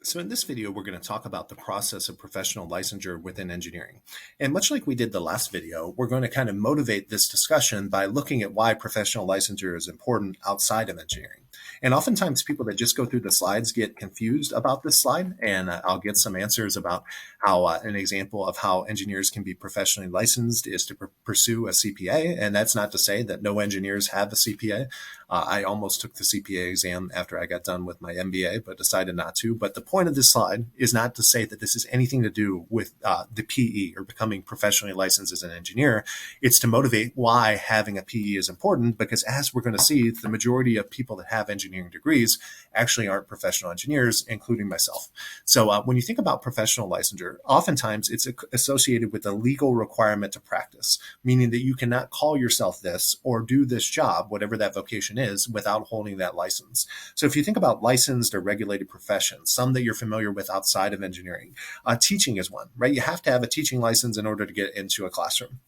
So in this video, we're going to talk about the process of professional licensure within engineering. And much like we did the last video, we're going to kind of motivate this discussion by looking at why professional licensure is important outside of engineering. And oftentimes people that just go through the slides get confused about this slide, and I'll get some answers about how an example of how engineers can be professionally licensed is to pursue a CPA. And that's not to say that no engineers have a CPA. I almost took the CPA exam after I got done with my MBA, but decided not to. But the point of this slide is not to say that this is anything to do with the PE or becoming professionally licensed as an engineer. It's to motivate why having a PE is important, because as we're going to see, the majority of people that have engineering degrees actually aren't professional engineers, including myself. So when you think about professional licensure, oftentimes it's associated with a legal requirement to practice, meaning that you cannot call yourself this or do this job, whatever that vocation is, without holding that license. So if you think about licensed or regulated professions, some that you're familiar with outside of engineering, teaching is one, right? You have to have a teaching license in order to get into a classroom.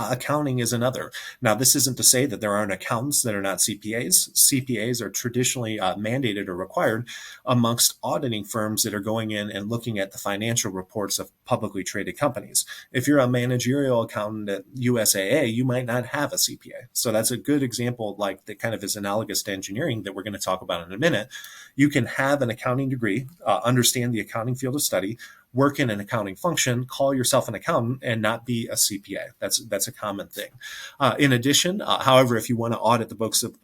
Accounting is another. Now, this isn't to say that there aren't accountants that are not CPAs. CPAs are traditionally mandated or required amongst auditing firms that are going in and looking at the financial reports of publicly traded companies. If you're a managerial accountant at USAA, you might not have a CPA. So that's a good example, like that kind of is analogous to engineering that we're going to talk about in a minute. You can have an accounting degree, understand the accounting field of study, work in an accounting function, call yourself an accountant, and not be a CPA. That's a common thing. In addition, however, if you want to audit the books of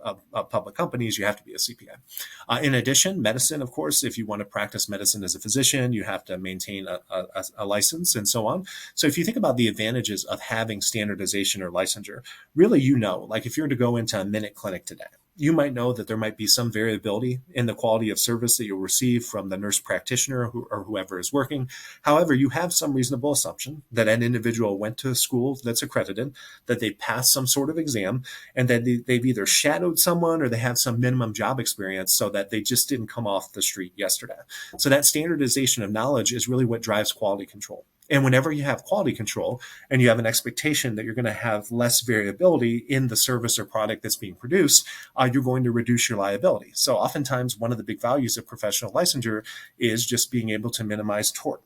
public companies, you have to be a CPA. In addition, medicine, of course, if you want to practice medicine as a physician, you have to maintain a license and so on. So if you think about the advantages of having standardization or licensure, really, like if you were to go into a Minute Clinic today, you might know that there might be some variability in the quality of service that you'll receive from the nurse practitioner or whoever is working. However, you have some reasonable assumption that an individual went to a school that's accredited, that they passed some sort of exam, and that they've either shadowed someone or they have some minimum job experience so that they just didn't come off the street yesterday. So that standardization of knowledge is really what drives quality control. And whenever you have quality control and you have an expectation that you're going to have less variability in the service or product that's being produced, you're going to reduce your liability. So oftentimes, one of the big values of professional licensure is just being able to minimize tort.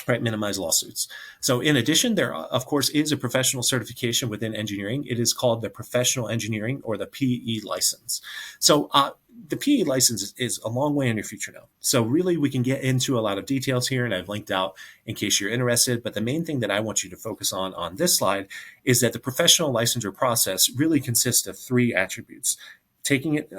Right, minimize lawsuits. So in addition, there, of course, is a professional certification within engineering. It is called the Professional Engineering or the PE license. So the PE license is a long way in your future now. So really, we can get into a lot of details here, and I've linked out in case you're interested. But the main thing that I want you to focus on this slide is that the professional licensure process really consists of three attributes: taking it,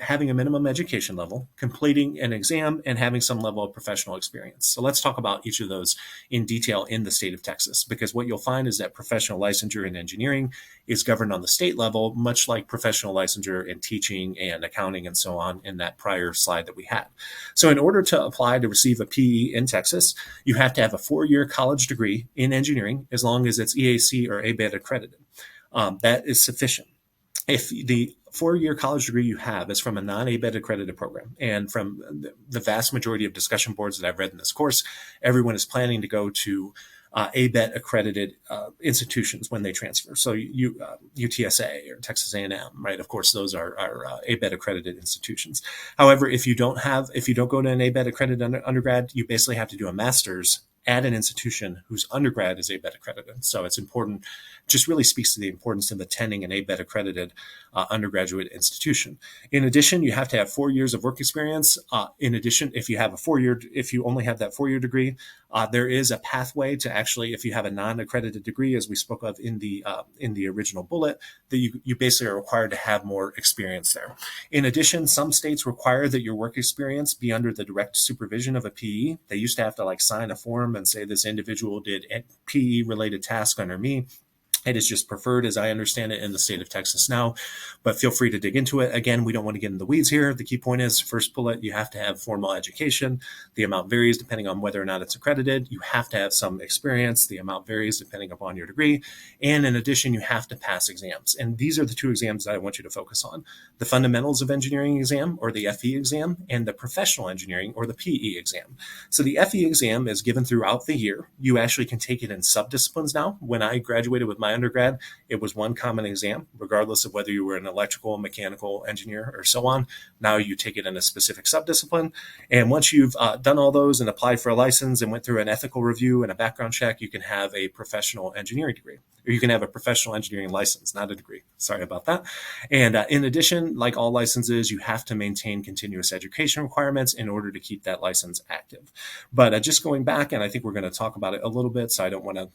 having a minimum education level, completing an exam, and having some level of professional experience. So let's talk about each of those in detail in the state of Texas, because what you'll find is that professional licensure in engineering is governed on the state level, much like professional licensure in teaching and accounting and so on in that prior slide that we had. So in order to apply to receive a PE in Texas, you have to have a 4-year college degree in engineering, as long as it's EAC or ABET accredited. That is sufficient. If the 4-year college degree you have is from a non-ABET accredited program, and from the vast majority of discussion boards that I've read in this course, everyone is planning to go to ABET accredited institutions when they transfer. So UTSA or Texas A&M, right? Of course, those are ABET accredited institutions. However, if you don't go to an ABET accredited undergrad, you basically have to do a master's at an institution whose undergrad is ABET accredited. So it's important, just really speaks to the importance of attending an ABET accredited undergraduate institution. In addition, you have to have 4 years of work experience. In addition, if you only have that 4-year degree, there is a pathway to actually, if you have a non-accredited degree, as we spoke of in the original bullet, that you basically are required to have more experience there. In addition, some states require that your work experience be under the direct supervision of a PE. They used to have to sign a form and say this individual did PE related task under me. It is just preferred, as I understand it, in the state of Texas now, but feel free to dig into it. Again, we don't want to get in the weeds here. The key point is, first bullet, you have to have formal education. The amount varies depending on whether or not it's accredited. You have to have some experience. The amount varies depending upon your degree. And in addition, you have to pass exams. And these are the two exams that I want you to focus on: the Fundamentals of Engineering exam, or the FE exam, and the Professional Engineering, or the PE exam. So the FE exam is given throughout the year. You actually can take it in subdisciplines now. When I graduated with my undergrad, it was one common exam, regardless of whether you were an electrical, mechanical engineer, or so on. Now you take it in a specific subdiscipline. And once you've done all those and applied for a license and went through an ethical review and a background check, you can have a professional engineering degree, or you can have a professional engineering license, not a degree. Sorry about that. And in addition, like all licenses, you have to maintain continuous education requirements in order to keep that license active. But just going back, and I think we're going to talk about it a little bit, so I don't want to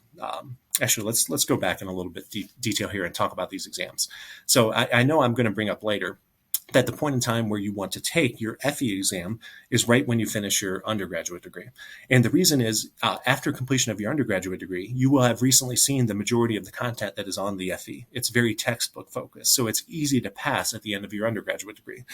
actually, let's go back in a little bit detail here and talk about these exams. So I know I'm going to bring up later that the point in time where you want to take your FE exam is right when you finish your undergraduate degree. And the reason is after completion of your undergraduate degree, you will have recently seen the majority of the content that is on the FE. It's very textbook focused, so it's easy to pass at the end of your undergraduate degree.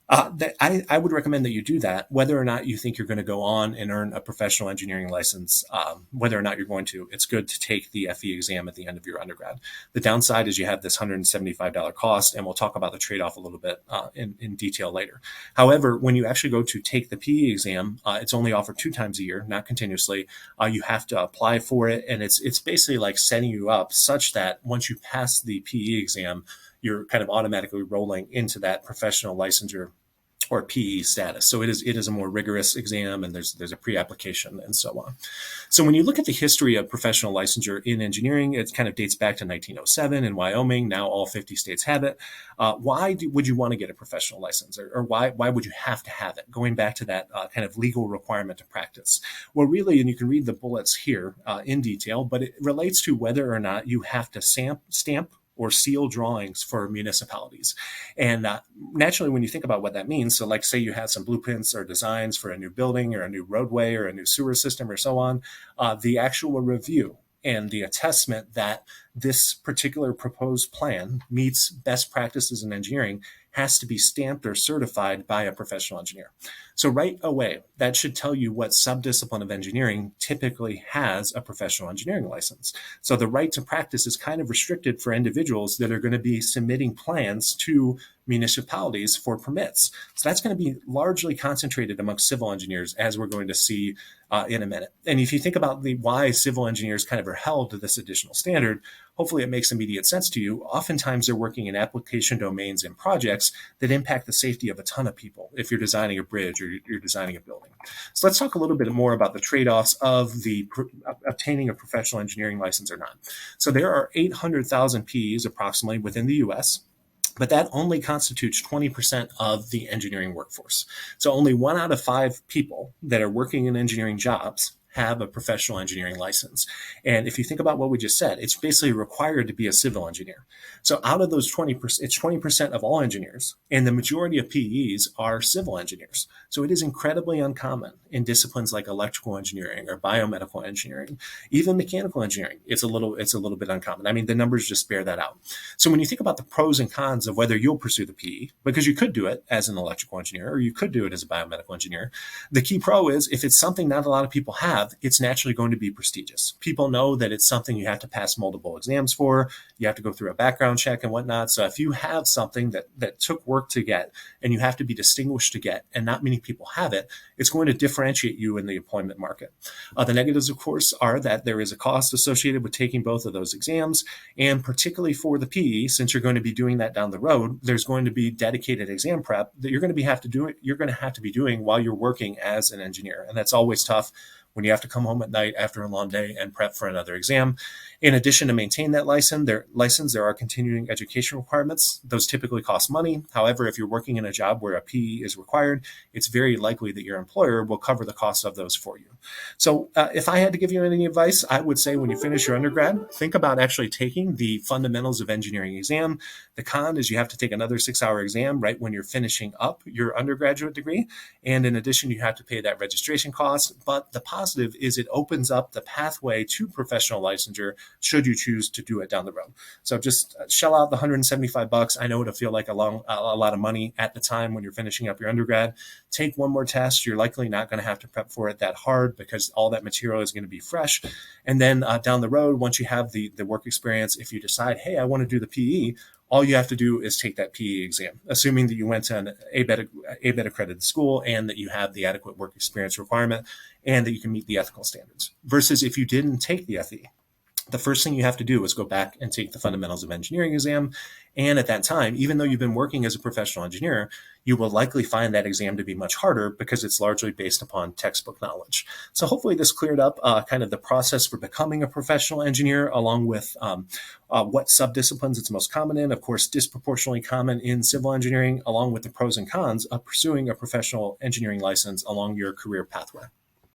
I would recommend that you do that, whether or not you think you're going to go on and earn a professional engineering license, whether or not you're going to. It's good to take the FE exam at the end of your undergrad. The downside is you have this $175 cost, and we'll talk about the trade-off a little bit in detail later. However, when you actually go to take the PE exam, it's only offered 2 times a year, not continuously. You have to apply for it, and it's basically like setting you up such that once you pass the PE exam, you're kind of automatically rolling into that professional licensure or PE status. So it is a more rigorous exam, and there's a pre-application and so on. So when you look at the history of professional licensure in engineering, it kind of dates back to 1907 in Wyoming. Now all 50 states have it. Why would you want to get a professional license, or why would you have to have it? Going back to that kind of legal requirement to practice. Well, really, and you can read the bullets here in detail, but it relates to whether or not you have to stamp or seal drawings for municipalities. And naturally, when you think about what that means, so like say you have some blueprints or designs for a new building or a new roadway or a new sewer system or so on, the actual review and the attestment that this particular proposed plan meets best practices in engineering has to be stamped or certified by a professional engineer. So right away, that should tell you what subdiscipline of engineering typically has a professional engineering license. So the right to practice is kind of restricted for individuals that are going to be submitting plans to municipalities for permits. So that's going to be largely concentrated amongst civil engineers, as we're going to see in a minute. And if you think about why civil engineers kind of are held to this additional standard, hopefully it makes immediate sense to you. Oftentimes they're working in application domains and projects that impact the safety of a ton of people if you're designing a bridge or you're designing a building. So let's talk a little bit more about the trade-offs of obtaining a professional engineering license or not. So there are 800,000 PEs approximately within the US, but that only constitutes 20% of the engineering workforce. So only 1 out of 5 people that are working in engineering jobs have a professional engineering license. And if you think about what we just said, it's basically required to be a civil engineer. So out of those 20%, it's 20% of all engineers, and the majority of PEs are civil engineers. So it is incredibly uncommon in disciplines like electrical engineering or biomedical engineering, even mechanical engineering. It's a little bit uncommon. I mean, the numbers just bear that out. So when you think about the pros and cons of whether you'll pursue the PE, because you could do it as an electrical engineer or you could do it as a biomedical engineer, the key pro is if it's something not a lot of people have, it's naturally going to be prestigious. People know that it's something you have to pass multiple exams for. You have to go through a background check and whatnot. So if you have something that took work to get and you have to be distinguished to get, and not many people have it, it's going to differentiate you in the employment market. The negatives, of course, are that there is a cost associated with taking both of those exams. And particularly for the PE, since you're going to be doing that down the road, there's going to be dedicated exam prep that you're going to have to be doing while you're working as an engineer. And that's always tough when you have to come home at night after a long day and prep for another exam. In addition to maintain that license, there are continuing education requirements. Those typically cost money. However, if you're working in a job where a PE is required, it's very likely that your employer will cover the cost of those for you. So if I had to give you any advice, I would say when you finish your undergrad, think about actually taking the fundamentals of engineering exam. The con is you have to take another 6-hour exam right when you're finishing up your undergraduate degree. And in addition, you have to pay that registration cost. But the positive is it opens up the pathway to professional licensure should you choose to do it down the road. So just shell out the $175. I know it'll feel like a lot of money at the time when you're finishing up your undergrad. Take one more test. You're likely not going to have to prep for it that hard because all that material is going to be fresh. And then down the road, once you have the work experience, if you decide, hey, I want to do the PE, all you have to do is take that PE exam, assuming that you went to an ABET accredited school and that you have the adequate work experience requirement and that you can meet the ethical standards. Versus if you didn't take the FE, the first thing you have to do is go back and take the Fundamentals of Engineering exam. And at that time, even though you've been working as a professional engineer, you will likely find that exam to be much harder because it's largely based upon textbook knowledge. So hopefully this cleared up kind of the process for becoming a professional engineer, along with what subdisciplines it's most common in, of course, disproportionately common in civil engineering, along with the pros and cons of pursuing a professional engineering license along your career pathway.